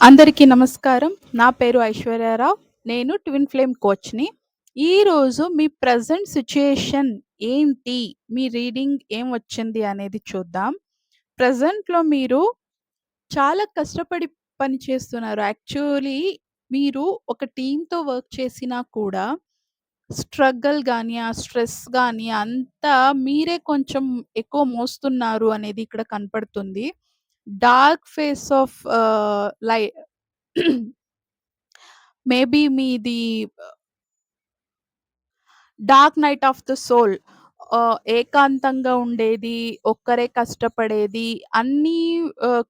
అందరికీ నమస్కారం. నా పేరు ఐశ్వర్యారావు. నేను ట్విన్ ఫ్లేమ్ కోచ్‌ని. ఈరోజు మీ ప్రెజెంట్ సిట్యుయేషన్ ఏంటి? మీ రీడింగ్ ఏం వచ్చింది అనేది చూద్దాం. ప్రెజెంట్‌లో మీరు చాలా కష్టపడి పని చేస్తున్నారు. యాక్చువల్లీ మీరు ఒక టీమ్‌తో వర్క్ చేసినా కూడా స్ట్రగల్ గాని, ఆ స్ట్రెస్ గాని అంతా మీరే కొంచెం ఎక్కువ మోస్తున్నారు అనేది ఇక్కడ కనపడుతుంది. Dark phase of life maybe మీది dark night of the soul. ఏకాంతంగా ఉండేది, ఒక్కరే కష్టపడేది అన్నీ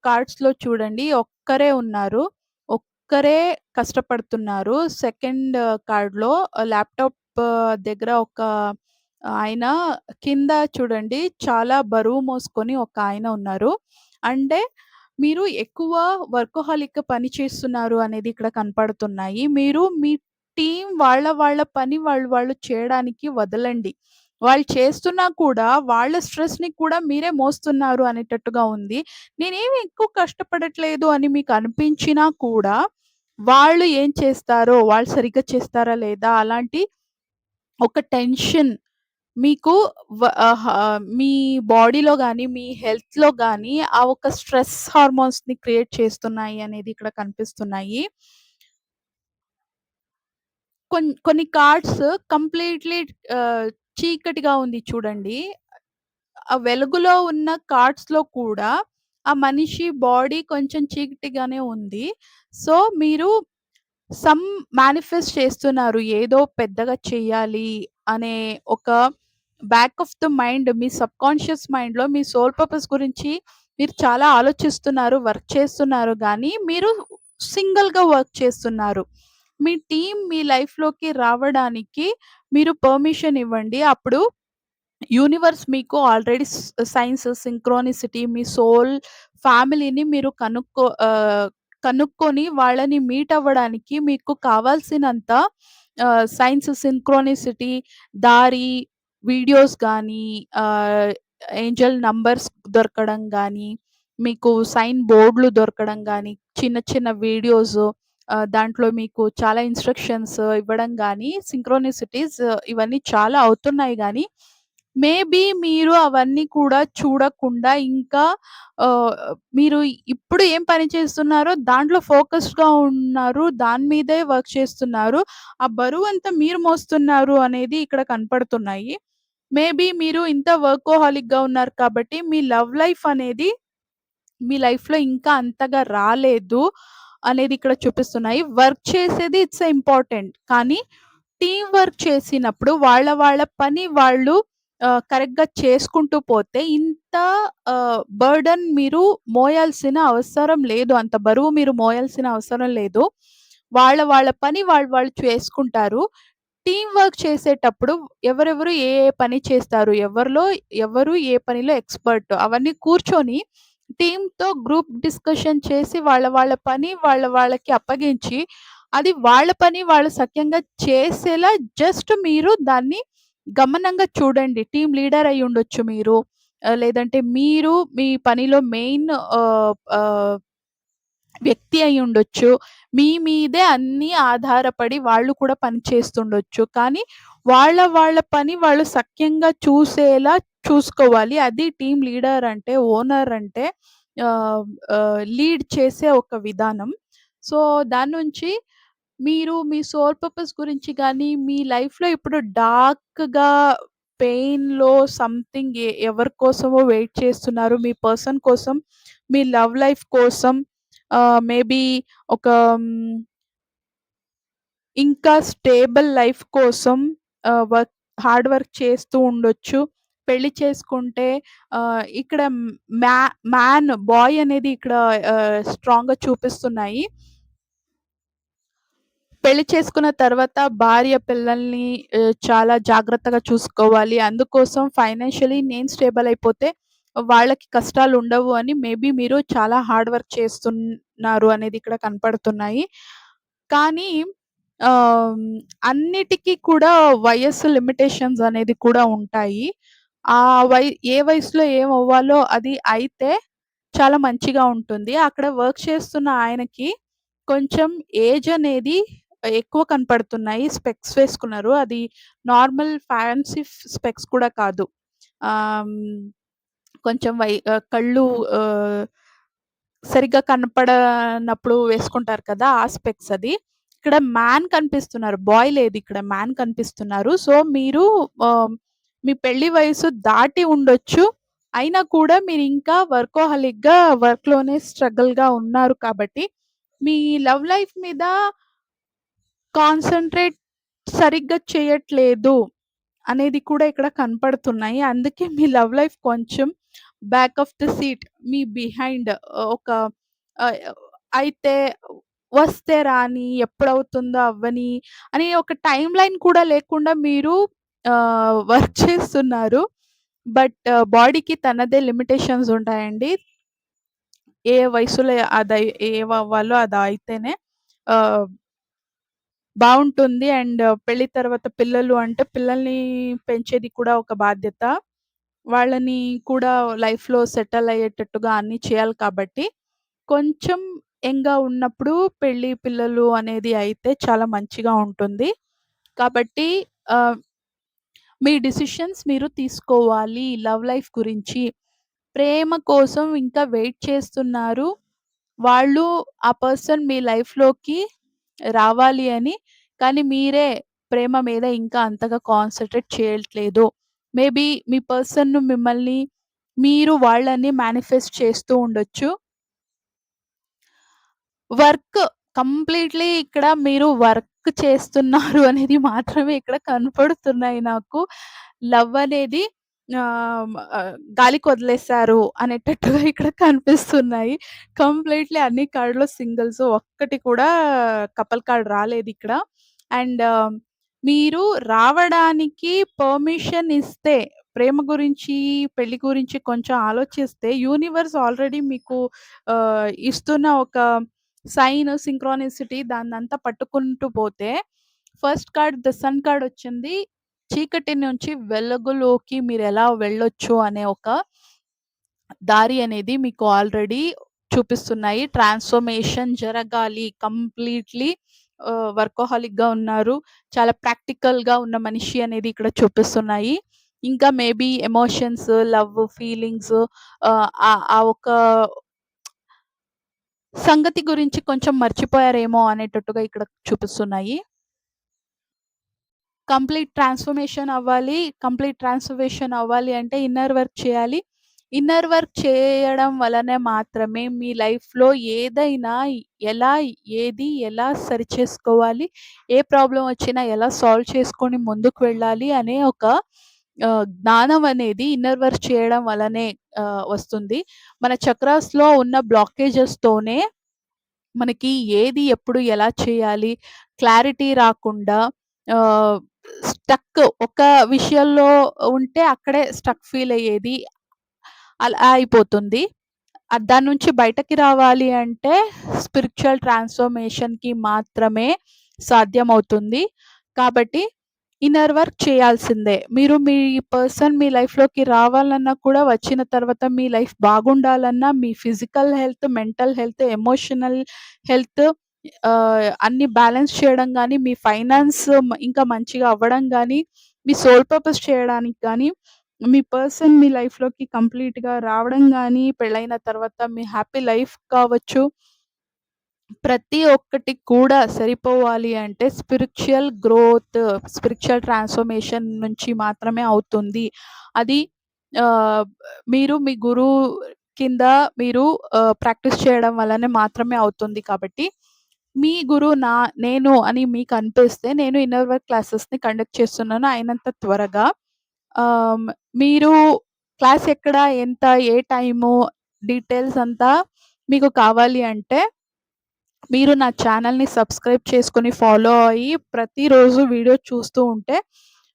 కార్డ్స్‌లో చూడండి ఒక్కరే ఉన్నారు. ఒక్కరే కష్టపడుతున్నారు. సెకండ్ కార్డ్‌లో ల్యాప్‌టాప్ దగ్గర ఒక ఆయన కింద చూడండి చాలా బరువు మోసుకొని ఒక ఆయన ఉన్నారు. అంటే మీరు ఎక్కువ వర్కోహాలిక్ పని చేస్తున్నారు అనేది ఇక్కడ కనపడుతున్నాయి. మీరు మీ టీమ్ వాళ్ళ పని వాళ్ళు చేయడానికి వదలండి. వాళ్ళు చేస్తున్నా కూడా వాళ్ళ స్ట్రెస్‌ని కూడా మీరే మోస్తున్నారు అనేటట్టుగా ఉంది. నేనేమి ఎక్కువ కష్టపడట్లేదు అని మీకు అనిపించినా కూడా, వాళ్ళు ఏం చేస్తారో, వాళ్ళు సరిగ్గా చేస్తారా లేదా అలాంటి ఒక టెన్షన్ మీకు మీ బాడీలో గాని, మీ హెల్త్‌లో గాని ఆ ఒక స్ట్రెస్ హార్మోన్స్‌ని క్రియేట్ చేస్తున్నాయి అనేది ఇక్కడ కనిపిస్తున్నాయి. కొన్ని కార్డ్స్ కంప్లీట్‌లీ చీకటిగా ఉంది చూడండి. ఆ వెలుగులో ఉన్న కార్డ్స్‌లో కూడా ఆ మనిషి బాడీ కొంచెం చీకటిగానే ఉంది. సో, మీరు సమ్ మేనిఫెస్ట్ చేస్తున్నారు. ఏదో పెద్దగా చెయ్యాలి అనే ఒక back of the mind me subconscious మైండ్‌లో మీ సోల్ పర్పస్ గురించి మీరు చాలా ఆలోచిస్తున్నారు, వర్క్ చేస్తున్నారు గానీ, మీరు సింగిల్‌గా వర్క్ చేస్తున్నారు. మీ టీమ్ మీ లైఫ్‌లోకి రావడానికి మీరు పర్మిషన్ ఇవ్వండి. అప్పుడు యూనివర్స్ మీకు ఆల్రెడీ సైన్స్, సింక్రోనిసిటీ మీ సోల్ ఫ్యామిలీని మీరు కనుక్కొని వాళ్ళని మీట్ అవ్వడానికి మీకు కావాల్సినంత సైన్స్, సింక్రోనిసిటీ, దారి, వీడియోస్ గానీ, ఏంజెల్ నంబర్స్ దొరకడం గానీ, మీకు సైన్ బోర్డ్‌లు దొరకడం గానీ, చిన్న చిన్న వీడియోస్ దాంట్లో మీకు చాలా ఇన్‌స్ట్రక్షన్స్ ఇవ్వడం గానీ, సింక్రోనిసిటీస్ ఇవన్నీ చాలా అవుతున్నాయి గానీ, మేబీ మీరు అవన్నీ కూడా చూడకుండా ఇంకా ఆహ్, మీరు ఇప్పుడు ఏం పని చేస్తున్నారో దాంట్లో ఫోకస్డ్‌గా ఉన్నారు. దాని మీదే వర్క్ చేస్తున్నారు. ఆ బరువంతా మీరు మోస్తున్నారు అనేది ఇక్కడ కనపడుతున్నాయి. మేబీ మీరు ఇంత వర్కోహాలిక్‌గా ఉన్నారు కాబట్టి మీ లవ్ లైఫ్ అనేది మీ లైఫ్‌లో ఇంకా అంతగా రాలేదు అనేది ఇక్కడ చూపిస్తున్నాయి. వర్క్ చేసేది ఇట్స్ ఇంపార్టెంట్. కానీ టీమ్ వర్క్ చేసినప్పుడు వాళ్ళ పని వాళ్ళు కరెక్ట్‌గా చేసుకుంటూ పోతే ఇంత బర్డెన్ మీరు మోయాల్సిన అవసరం లేదు. అంత బరువు మీరు మోయాల్సిన అవసరం లేదు. వాళ్ళ పని వాళ్ళు చేసుకుంటారు. టీమ్ వర్క్ చేసేటప్పుడు ఎవరెవరు ఏ పని చేస్తారు? ఎవరు ఏ పనిలో ఎక్స్‌పర్ట్ అవన్నీ కూర్చొని టీమ్‌తో గ్రూప్ డిస్కషన్ చేసి వాళ్ళ పని వాళ్ళకి అప్పగించి, అది వాళ్ళ పని వాళ్ళు సఖ్యంగా చేసేలా జస్ట్ మీరు దాన్ని గమనంగా చూడండి. టీమ్ లీడర్ అయ్యుండొచ్చు మీరు. లేదంటే మీరు మీ పనిలో మెయిన్ వ్యక్తి అయ్యుండొచ్చు. మీ మీదే అన్నీ ఆధారపడి వాళ్ళు కూడా పని చేస్తుండొచ్చు. కానీ వాళ్ళ పని వాళ్ళు సఖ్యంగా చూసేలా చూసుకోవాలి. అది టీమ్ లీడర్ అంటే, ఓనర్ అంటే ఆహ్, లీడ్ చేసే ఒక విధానం. సో, దాని నుంచి మీరు మీ సోల్ పర్పస్ గురించి గానీ, మీ లైఫ్‌లో ఇప్పుడు డార్క్‌గా పెయిన్‌లో సంథింగ్ ఎవరి కోసమో వెయిట్ చేస్తున్నారు. మీ పర్సన్ కోసం, మీ లవ్ లైఫ్ కోసం మేబీ ఒక ఇంకా స్టేబుల్ లైఫ్ కోసం హార్డ్ వర్క్ చేస్తూ ఉండొచ్చు. పెళ్లి చేసుకుంటే ఇక్కడ మ్యా బాయ్ అనేది ఇక్కడ స్ట్రాంగ్‌గా చూపిస్తున్నాయి. పెళ్లి చేసుకున్న తర్వాత భార్య, పిల్లల్ని చాలా జాగ్రత్తగా చూసుకోవాలి. అందుకోసం ఫైనాన్షియల్లీ నేను స్టేబుల్ అయిపోతే వాళ్ళకి కష్టాలుండవు అని మేబీ మీరు చాలా హార్డ్ వర్క్ చేస్తున్నారు అనేది ఇక్కడ కనపడుతున్నాయి. కానీ ఆహ్, అన్నిటికి కూడా వయస్సు లిమిటేషన్స్ అనేది కూడా ఉంటాయి. ఆ వై ఏ వయసులో ఏమవ్వాలో అది అయితే చాలా మంచిగా ఉంటుంది. అక్కడ వర్క్ చేస్తున్న ఆయనకి కొంచెం ఏజ్ అనేది ఎక్కువ కనపడుతున్నాయి. స్పెక్స్ వేసుకున్నారు. అది నార్మల్ ఫ్యాన్సీ స్పెక్స్ కూడా కాదు. ఆహ్, హ్మ్. కొంచెం కళ్ళు ఆహ్, సరిగ్గా కనపడనప్పుడు వేసుకుంటారు కదా! ఆ స్పెక్స్ అది. ఇక్కడ మ్యాన్ కనిపిస్తున్నారు. బాయ్ లేదు ఇక్కడ. మ్యాన్ కనిపిస్తున్నారు. సో, మీరు మీ పెళ్లి వయసు దాటి ఉండొచ్చు. అయినా కూడా మీరింకా వర్కోహాలిక్‌గా వర్క్‌లోనే స్ట్రగల్‌గా ఉన్నారు కాబట్టి, మీ లవ్ లైఫ్ మీద కాన్సంట్రేట్ సరిగ్గా చేయట్లేదు అనేది కూడా ఇక్కడ కనపడుతున్నాయి. అందుకే మీ లవ్ లైఫ్ కొంచెం back of the seat me behind ఒక ఆహ్, అయితే వస్తే రాని, ఎప్పుడవుతుందో అవ్వని అని ఒక టైమ్‌లైన్ కూడా లేకుండా మీరు వర్క్ చేస్తున్నారు. బట్ బాడీకి తనదే లిమిటేషన్స్ ఉంటాయండి. ఏ వయసులో ఏవవ్వాలో అదయితేనే ఆహ్, బావుంటుంది. అండ్ పెళ్లి తర్వాత పిల్లలు అంటే పిల్లల్ని పెంచేది కూడా ఒక బాధ్యత. వాళ్ళని కూడా లైఫ్‌లో సెటిల్ అయ్యేటట్టుగా అన్నీ చేయాలి కాబట్టి, కొంచెం యంగ్‌గా ఉన్నప్పుడు పెళ్లి, పిల్లలు అనేది అయితే చాలా మంచిగా ఉంటుంది. కాబట్టి ఆహ్, మీ డెసిషన్స్ మీరు తీసుకోవాలి లవ్ లైఫ్ గురించి. ప్రేమ కోసం ఇంకా వెయిట్ చేస్తున్నారు. వాళ్ళు ఆ పర్సన్ మీ లైఫ్‌లోకి రావాలి అని. కానీ మీరే ప్రేమ మీద ఇంకా అంతగా కాన్సంట్రేట్ చేయట్లేదు. మేబీ మీ పర్సన్ మిమ్మల్ని మీరు వాళ్ళని మేనిఫెస్ట్ చేస్తూ ఉండొచ్చు. వర్క్ కంప్లీట్‌లీ ఇక్కడ మీరు వర్క్ చేస్తున్నారు అనేది మాత్రమే ఇక్కడ కనపడుతున్నాయి నాకు. లవ్ అనేది గాలికొదిలేసారు అనేటట్టుగా ఇక్కడ కనిపిస్తున్నాయి. కంప్లీట్‌లీ అన్ని కార్డ్‌లో సింగిల్స్. ఒక్కటి కూడా కపుల్ కార్డ్ రాలేదిక్కడ. అండ్ మీరు రావడానికి పర్మిషన్ ఇస్తే, ప్రేమ గురించి, పెళ్లి గురించి కొంచెం ఆలోచిస్తే యూనివర్స్ ఆల్రెడీ మీకు ఇస్తున్న ఒక సింక్రోనిసిటీ దాన్నంతా పట్టుకుంటూ పోతే, ఫస్ట్ కార్డ్ ద సన్ కార్డొచ్చింది. చీకటి నుంచి వెలుగులోకి మీరెలా వెళ్ళొచ్చు అనే ఒక దారి అనేది మీకు ఆల్రెడీ చూపిస్తున్నాయి. ట్రాన్స్‌ఫర్మేషన్ జరగాలి. కంప్లీట్‌లీ వర్కోహాలిక్‌గా ఉన్నారు. చాలా ప్రాక్టికల్‌గా ఉన్న మనిషి అనేది ఇక్కడ చూపిస్తున్నాయి. ఇంకా మేబీ ఎమోషన్స్, లవ్, ఫీలింగ్స్ ఆ ఒక సంగతి గురించి కొంచెం మర్చిపోయారేమో అనేటట్టుగా ఇక్కడ చూపిస్తున్నాయి. కంప్లీట్ ట్రాన్స్‌ఫర్మేషన్ అవ్వాలి అంటే ఇన్నర్ వర్క్ చేయాలి. ఇన్నర్ వర్క్ చేయడం వలన మాత్రమే మీ లైఫ్‌లో ఏదైనా ఎలా, ఎలా సరిచేసుకోవాలి, ఏ ప్రాబ్లమ్ వచ్చినా ఎలా సాల్వ్ చేసుకొని ముందుకు వెళ్ళాలి అనే ఒక జ్ఞానం అనేది ఇన్నర్ వర్క్ చేయడం వల్లనే వస్తుంది. మన చక్రాస్‌లో ఉన్న బ్లాకేజెస్‌తోనే మనకి ఏది, ఎప్పుడు, ఎలా చేయాలి క్లారిటీ రాకుండా ఆహ్, ఒక విషయంలో ఉంటే అక్కడే స్టక్ ఫీల్ అయ్యేది. అలా అయిపోతుంది. దాని నుంచి బయటకి రావాలి అంటే స్పిరిచ్యువల్ ట్రాన్స్‌ఫర్మేషన్‌కి మాత్రమే సాధ్యమవుతుంది. కాబట్టి ఇన్నర్ వర్క్ చేయాల్సిందే. మీరు మీ పర్సన్ మీ లైఫ్‌లోకి రావాలన్నా కూడా వచ్చిన తర్వాత మీ లైఫ్ బాగుండాలన్నా మీ physical health, mental health, emotional health అన్నీ బ్యాలెన్స్ చేయడం గానీ, మీ ఫైనాన్స్ ఇంకా మంచిగా అవ్వడం గానీ, మీ సోల్ పర్పస్ చేయడానికి గానీ, మీ పర్సన్ మీ లైఫ్‌లోకి కంప్లీట్‌గా రావడం గానీ, పెళ్లయిన తర్వాత మీ హ్యాపీ లైఫ్ కావచ్చు. ప్రతి ఒక్కటి కూడా సరిపోవాలి అంటే స్పిరిచ్యువల్ ట్రాన్స్‌ఫర్మేషన్ నుంచి మాత్రమే అవుతుంది. అది ఆహ్, మీరు మీ గురువు కింద మీరు ప్రాక్టీస్ చేయడం వల్లనే మాత్రమే అవుతుంది కాబట్టి, మీ గురువు నేను అని మీకనిపిస్తే నేను ఇన్నర్ వర్క్ క్లాసెస్‌ని కండక్ట్ చేస్తున్నాను అయినంత త్వరగా. ఆహ్, మీరు క్లాస్ ఎక్కడ, ఎంత, ఏ టైము, డీటెయిల్స్ అంతా మీకు కావాలి అంటే మీరు నా ఛానెల్‌ని సబ్స్క్రైబ్ చేసుకొని ఫాలో అయ్యి ప్రతిరోజు వీడియో చూస్తూ ఉంటే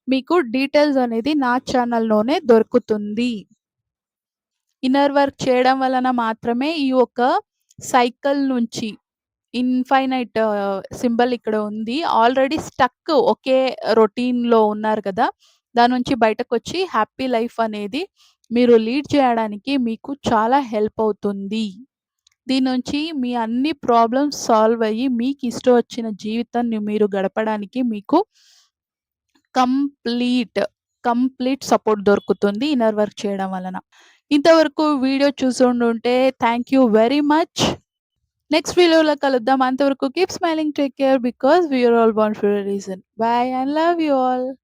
మీకు డీటెయిల్స్ అనేది నా ఛానెల్‌లోనే దొరుకుతుంది. ఇన్నర్ వర్క్ చేయడం వలన మాత్రమే ఈ ఒక సైకిల్ నుంచి ఇన్‌ఫైనైట్ సింబల్ ఇక్కడ ఉంది. ఆల్రెడీ స్టక్ ఒకే రొటీన్‌లో ఉన్నారు కదా! దాని నుంచి బయటకొచ్చి హ్యాపీ లైఫ్ అనేది మీరు లీడ్ చేయడానికి మీకు చాలా హెల్ప్ అవుతుంది. దీని నుంచి మీ అన్ని ప్రాబ్లమ్స్ సాల్వ్ అయ్యి మీకిష్టం వచ్చిన జీవితాన్ని మీరు గడపడానికి మీకు కంప్లీట్, కంప్లీట్ సపోర్ట్ దొరుకుతుంది ఇన్నర్ వర్క్ చేయడం వలన. ఇంతవరకు వీడియో చూసుండుంటే thank you very much. Next వీడియోలో కలుద్దాం. అంతవరకు keep smiling, take care because we are all born for a reason. Bye and love you all.